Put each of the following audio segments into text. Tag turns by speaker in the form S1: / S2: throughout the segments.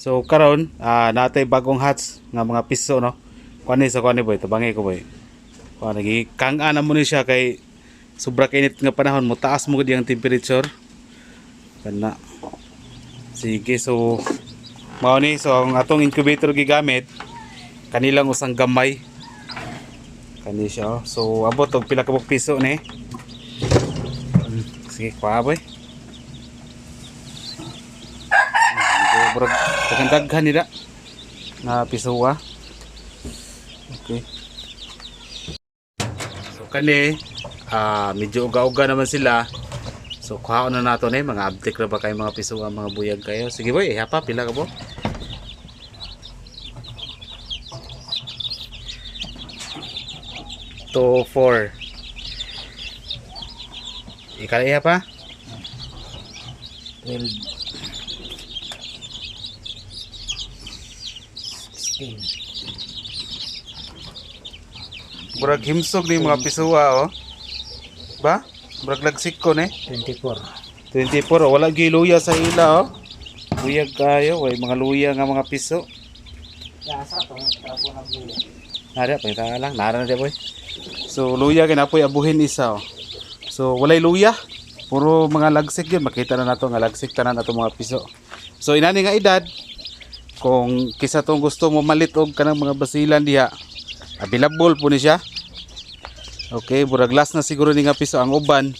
S1: So karon natay bagong hats nga mga piso no. Kuani sa kuani boy, tabangi ko boy. Kuan lagi kang-ana mo ni siya kay sobra kainit nga panahon mo taas mo gud ang temperature. Kana. Sige, so mao ni so ang atong incubator gigamit kanilang usang gamay. Kani siya. So abot og pila ka piso ni. Sige, kuha boy. Burag daghan nila na pisuwa. Okay. So kani medyo uga-uga naman sila. So kuhaon na nato ni mga abtik ra ba kay mga pisuwa mga buyag kayo. Sige boy, hapa pila ka po? 2, 4. Ikala pa? 12. 16. Burag himsog ni mga pisuwa oh. Ba? Burag lagsik ko ni.
S2: 24.
S1: 24 oh. Wala gi luya sa ila oh. Buyag kayo, way mga luya nga mga piso.
S2: Yasa to, trapo na buya.
S1: Nara pa ta lang, nara na dia boy. So luya kay napoy abuhin isa oh. So walay luya. Puro mga lagsik yun. Makita na nato nga lagsik tanan ato mga piso. So inani nga edad kung kisa tong gusto mo malit og kanang mga basilan diha, available po ni siya. Okay, burag last na siguro ni nga piso ang uban.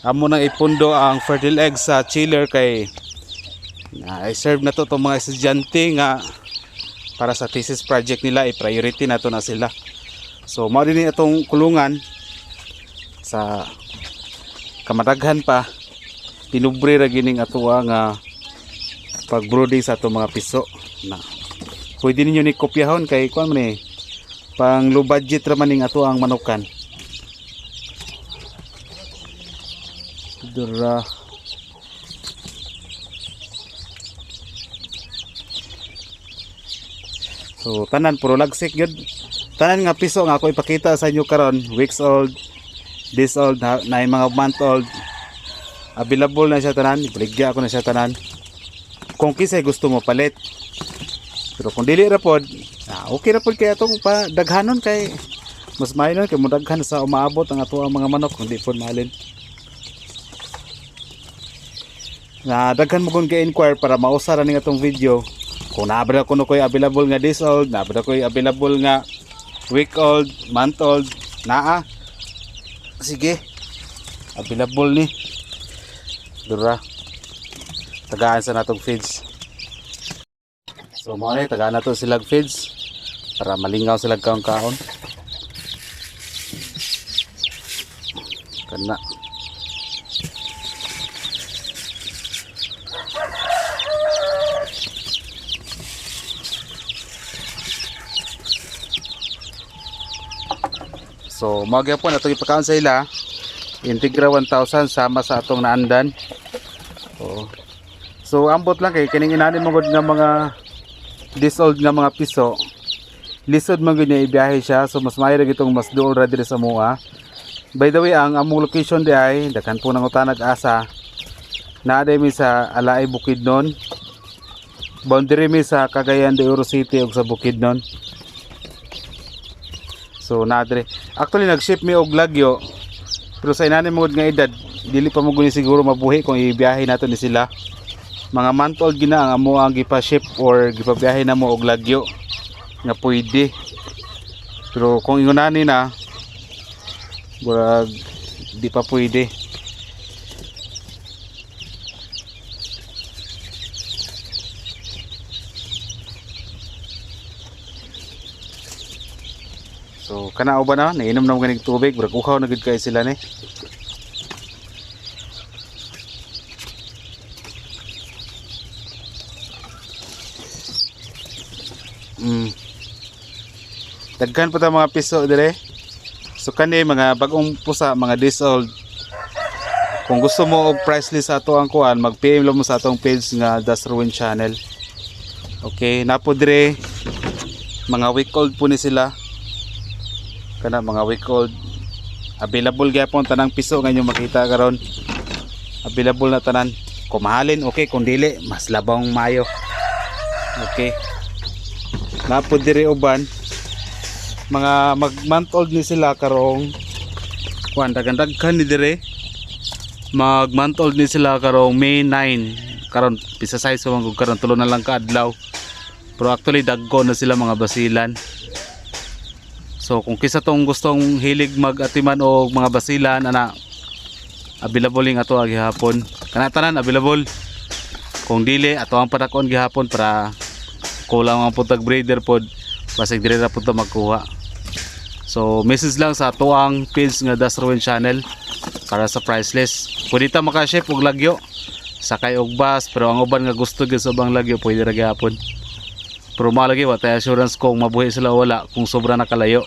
S1: Amo nang ipundo ang fertile egg sa chiller kay i-serve na to tong mga estudyante nga para sa thesis project nila i-priority na to na sila. So mao din itong kulungan sa kamadaghan pa pinubre ra gining atuwa nga pag-brooding sa ato mga piso na pwede ninyo ni kopyahon kay kuan man ni pang low budget ra man ning ato ang manukan. Dura so tanan puro lagsik gyud. Tanan nga piso nga ako ipakita sa inyo karon, weeks old, days old, na yung mga month old. Available na siya tanan, ibaligya ako na siya tanan. Kung kisay gusto mo palit. Pero kung dili ra pod, okay ra pod kay atong pa daghanon kay mas mayon kay mo daghan sa umaabot ang ato ang mga manok kung di pod mahalin. Na daghan mo kun kay inquire para mausara ning atong video. Kung naabra ko no koy available nga days old, naabra koy available nga week old, month old, naa. Sige. Available ni. Dura. Tagaan sa natong feeds. So mo ni tagaan nato silag feeds para malingaw silag kaon-kaon. Kana. So magya po natong ipakaon sa ila. Integra 1,000 sama sa atong naandan. So ambot lang kay kining inanin mo gud nga mga disold nga mga piso. Lisod man gud niya ibiyahe siya, so mas mayo ra gitong mas duol ra diri sa mua. By the way, ang among location di ay daghan po nang utanag asa. Naa mi sa Alaay Bukidnon. Boundary mi sa Cagayan de Oro City ug sa Bukidnon. So nadre. Actually nag-ship mi og Lagyo. Pero sa inanin mo nga edad, dili pa mo guni siguro mabuhi kung ibiyahe nato ni sila. Mga month old gina ang amo ang gipa-ship or gipabiyahe na mo og Lagyo nga pwede. Pero kung ingunani na burag di pa pwede. So kanao ba na nainom na mo ganing tubig, burag uhaw na gid kay sila ni. Daghan po ta mga piso dire. So kani mga bagong pusa, mga days old. Kung gusto mo og price list sa ato ang kuan, mag-PM lang mo sa atong page nga Das Ruin Channel. Okay, napo dire mga week old po ni sila. Kana mga week old. Available gyapon tanang piso nga inyo makita karon. Available na tanan. Kung mahalin okay, kung dili mas labang mayo. Okay. Napod diri uban mga mag month old ni sila karong kuan daghan ni dire. Mag month old ni sila karong May 9. Karon pisa size so magug karon tulo na lang ka adlaw. Pero actually dagko na sila mga basilan. So kung kisa tong gustong hilig mag-atiman o mga basilan ana available ing ato gihapon. Kana tanan available. Kung dili ato ang padakon gihapon para kulang ang putag breeder pod basig dire ra pud ta magkuha. So message lang sa ato ang page nga Dasruin Channel para sa priceless. Pwede ta maka-ship og lagyo sakay og bus pero ang uban nga gusto gyud sa ubang lagyo pwede ra gihapon. Pero malagi wa tay assurance kung mabuhi sila o wala kung sobra na kalayo.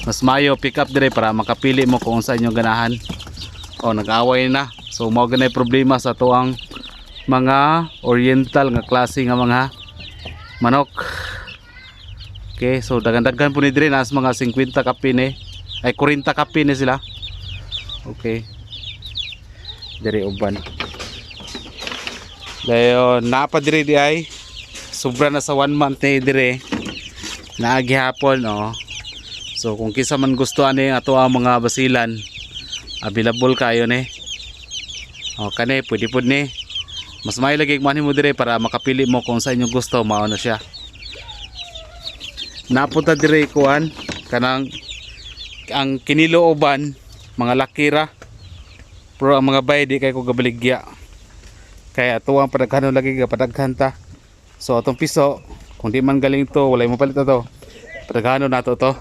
S1: Mas mayo pick up dire para makapili mo kung saan inyong ganahan. O nag-away na. So mao ganay problema sa tuang mga oriental nga klase nga mga manok. Okay, so dagan-dagan po ni dire nas mga 50 kapine ay 40 kapine sila. Okay. Dire uban. Dayon napa dire di ay sobra na sa 1 month na dire naagihapon oh. So kung kisa man gusto ani ato ang mga basilan available kayo ni o kani pwede pud ni mas may lagi man mo dire para makapili mo kung sa inyong gusto mao na siya. Napunta dire kuan kanang ang kinilo uban mga lakira pero ang mga bay di kay ko gabaligya kaya ato ang padaghan lagi gapadaghan ta. So atong piso kung di man galing to walay mo palit to padaghanon nato to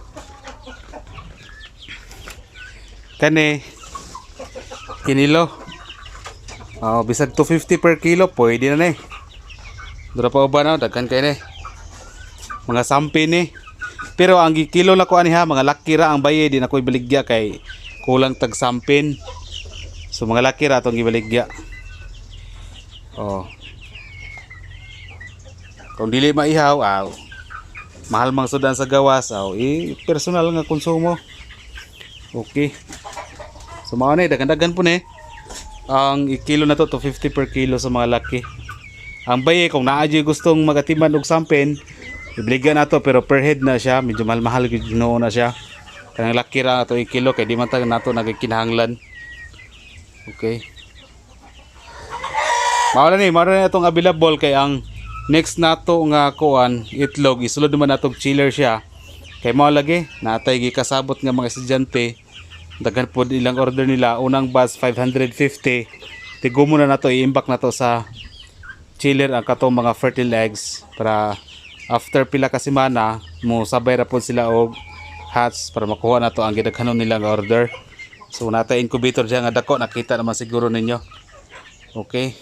S1: kani kinilo bisag 250 per kilo pwede na ni dura pa uban na daghan kay ni mga sampi ni pero ang kilo na ko ani ha mga lakira ang baye di na ko ibaligya kay kulang tag sampin. So mga lakira atong ibaligya oh. Kung dili maihaw, mahal mang sudan sa gawas, personal nga konsumo. Okay. So mao ni dagan-dagan po ni. Ang kilo na to 250 per kilo sa mga laki. Ang baye kung naadyo gustong magatiman og sampin, ibligyan nato pero per head na siya, medyo mahal gid Ginoo na siya. Kanang laki ra ato kilo kay di man tag nato nagkinahanglan. Okay. Mao na atong available kay ang next nato nga kuan itlog isulod naman natong chiller siya kay mao lagi natay gikasabot nga mga estudyante daghan pod ilang order nila unang batch 550 tigumo na nato i-imbak nato sa chiller ang katong mga fertile eggs para after pila ka semana mo sabay ra pod sila og hatch para makuha nato ang gidaghanon nila nga order. So natay incubator diyan nga dako nakita naman siguro ninyo. Okay.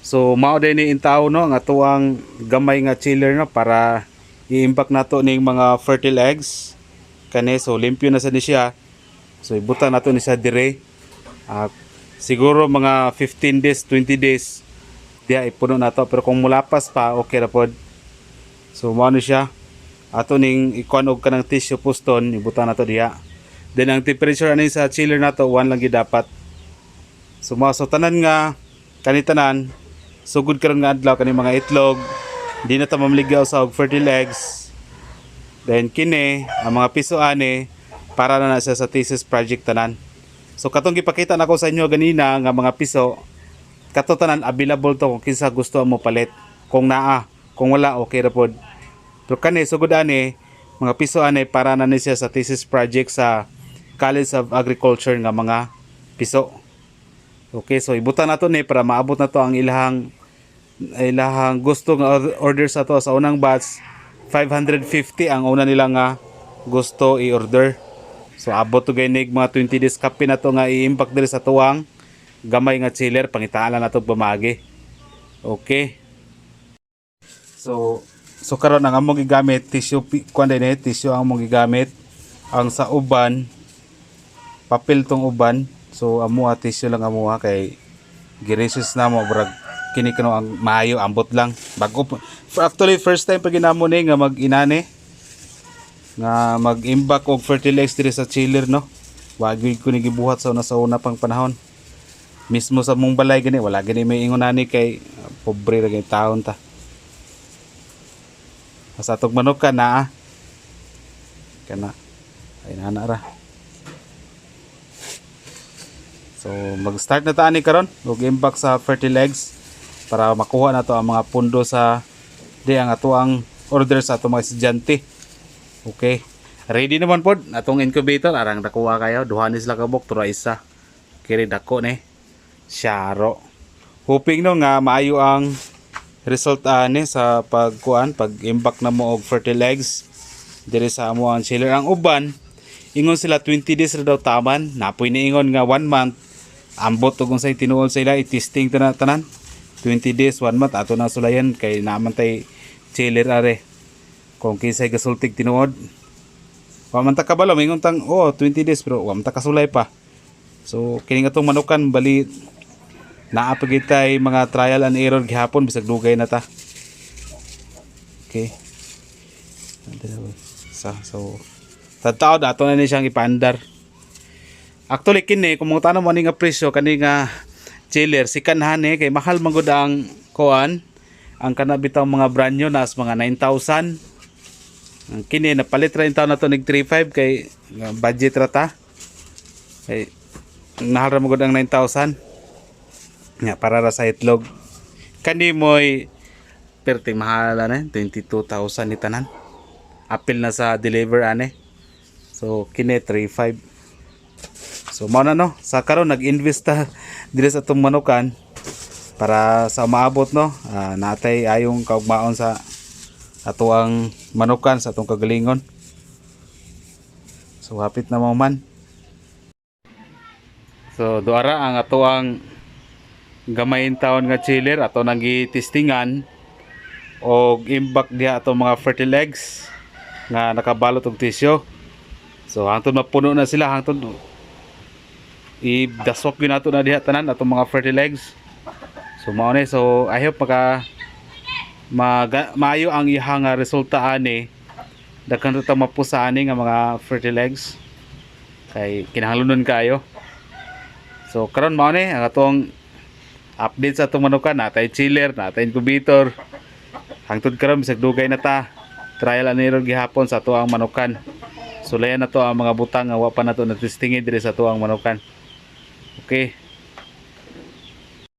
S1: So mao din ni intaw no nga tuang gamay nga chiller no para i-imbak nato ning mga fertile eggs kani so limpyo na sa ni siya. So ibutan nato ni sa dire siguro mga 15 days 20 days diya ipuno nato pero kung mulapas pa okay ra pod. So mao ni siya ato ning ikuan og kanang tissue puston ibutan nato diha. Then ang temperature ani sa chiller nato 1 lang gid dapat. So mao so tanan nga kanitanan sugod karon nga adlaw kani mga itlog di na ta mamligaw sa og fertile eggs. Then kini ang mga piso ani para na siya sa thesis project tanan. So katong gipakita nako sa inyo ganina nga mga piso kato tanan available to kung kinsa gusto mo palit kung naa kung wala okay ra pod. Pero kani sugod ani mga piso ani para na ni siya sa thesis project sa College of Agriculture nga mga piso. Okay, so ibutan nato ni para maabot na to ang ilahang gusto nga order sa to sa unang batch 550 ang una nila nga gusto i-order. So abot to gaynig mga 20 days kape na to nga i-impact diri sa tuwang gamay nga chiller pangitaan na to pamagi. Okay. So karon ang among gigamit tissue kuan din tissue ang among gigamit ang sa uban papel tong uban. So amo tissue lang amo kay giresus na mo brag kini kano ang maayo ambot lang bago actually first time pag ginamo ni nga mag-inani nga mag-imbak og fertile eggs diri sa chiller no. Wagi ko ni gibuhat sa una pang panahon. Mismo sa mong balay gani wala gani may ingonani kay pobre ra gyud taon ta. Sa atong manok ka na kana ay nana ra. So mag-start na ta ani karon og impact sa fertilize para makuha na to ang mga pundo sa di ang ato ang order sa atong mga estudyante. Okay. Ready naman pod atong incubator arang nakuha kayo duha ni sila ka bok tura isa. Kiri dako ni Syaro. Hoping no nga maayo ang result ani sa pagkuan pag-impact na mo og fertilize diri sa amo ang chiller. Ang uban ingon sila 20 days ra daw taman, napoy ni ingon nga 1 month ambot og unsay tinuod sa ila i-testing tanan 20 days 1 month ato na sulayan kay naman tay chiller are kung kinsay gasultig tinuod wa man ta kabalo mingon tang 20 days pero wa man ta kasulay pa. So kini nga tong manukan bali naa pa gyud tay mga trial and error gihapon bisag dugay na ta. Okay. So tataw dato na ni siyang ipandar. Actually kini kung mo tanong mo ni nga presyo kani nga chiller sikanhan kay mahal man gud ang kuan ang kana bitaw mga brand new nas mga 9,000. Ang kini napalit ra taon na to nig 3,500 kay budget ra ta. Kay nahal ra man gud ang 9,000. Nga para ra sa itlog. Kani moy perting mahal na 22,000 ni tanan. Apil na sa deliver ane. So kini 3,500. So mao na no, sa karon nag-invest ta diri sa atong manukan para sa maabot no, natay ayong kaugmaon sa atuang manukan sa atong kagalingon. So hapit na mo man. So duara ang atuang gamayin taon nga chiller ato nang gi-testingan og impact diha atong mga fertilize nga nakabalot og tisyo. So hangtod mapuno na sila hangtod i-dasok yun nato na diha tanan atong mga fertilize. So mao ni so I hope maayo ang ihang resulta ani daghan ta mapusa ani nga mga fertilize kay kinahanglanon kayo. So karon mao ni ang atong update sa atong manukan natay chiller natay incubator hangtod karon bisag dugay na ta trial and error gihapon sa ato ang manukan. Sulayan na to ang mga butang nga wa pa nato na testingin diri sa ato ang manukan. Okay.